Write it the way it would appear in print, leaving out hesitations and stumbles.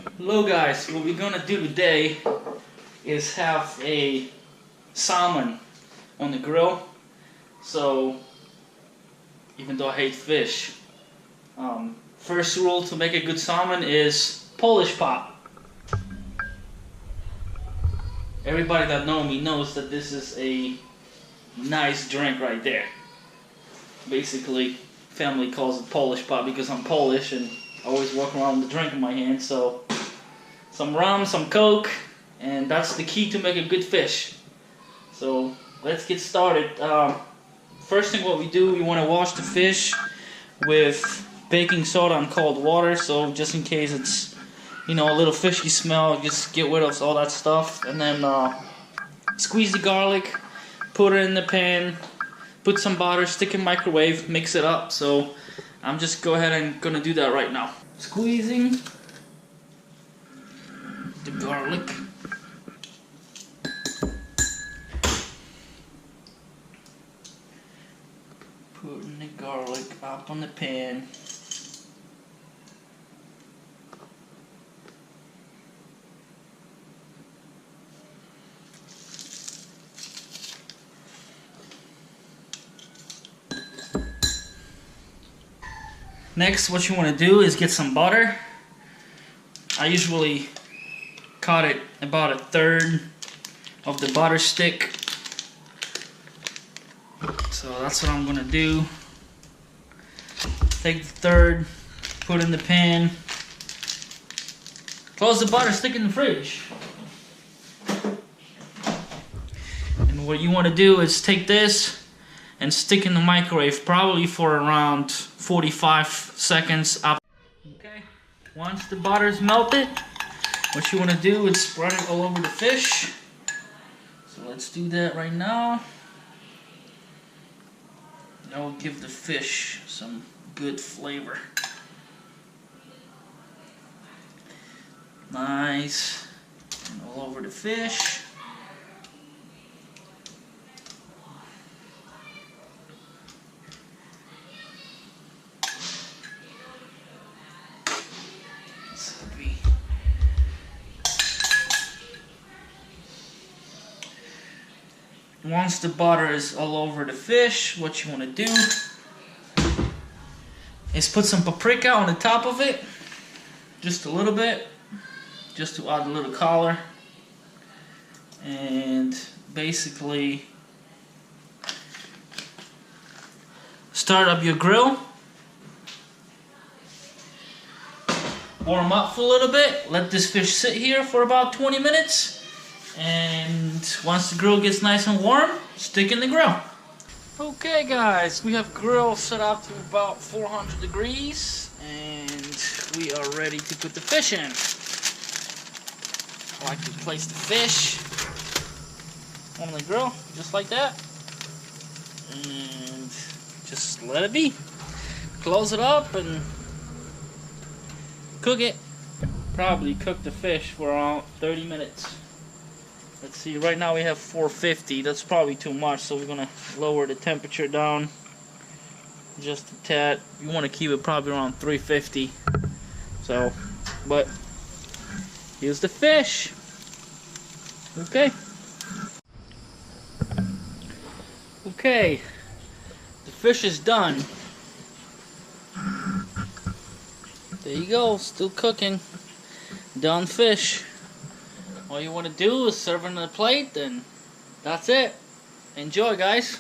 Hello guys, what we're gonna do today is have a salmon on the grill. So, even though I hate fish, first rule to make a good salmon is Polish pot. Everybody that knows me knows that this is a nice drink right there. Basically, family calls it Polish pot because I'm Polish and I always walk around with a drink in my hand. So, some rum, some Coke, and that's the key to make a good fish. So let's get started. First thing what we do, we want to wash the fish with baking soda and cold water. So just in case it's, a little fishy smell, just get rid of all that stuff. And then squeeze the garlic, put it in the pan, put some butter, stick in microwave, mix it up. So I'm just gonna do that right now. Squeezing the garlic. Putting the garlic up on the pan. Next, what you want to do is get some butter. I usually cut it about a third of the butter stick. So that's what I'm gonna do. Take the third, put it in the pan. Close the butter, stick it in the fridge. And what you want to do is take this and stick in the microwave probably for around 45 seconds up. Okay, once the butter is melted, what you want to do is spread it all over the fish. So let's do that right now. That will give the fish some good flavor. Nice. And all over the fish. Once the butter is all over the fish, what you want to do is put some paprika on the top of it, just a little bit, just to add a little color, and basically start up your grill, warm up for a little bit, let this fish sit here for about 20 minutes. And once the grill gets nice and warm, stick in the grill. Okay guys, we have grill set up to about 400 degrees and we are ready to put the fish in. I like to place the fish on the grill, just like that. And just let it be. Close it up and cook it. Probably cook the fish for around 30 minutes. Let's see, right now we have 450. That's probably too much, so we're gonna lower the temperature down just a tad. You want to keep it probably around 350. So, but here's the fish. Okay. Okay, the fish is done. There you go, still cooking. Done fish. All you want to do is serve it on a plate, and that's it. Enjoy, guys.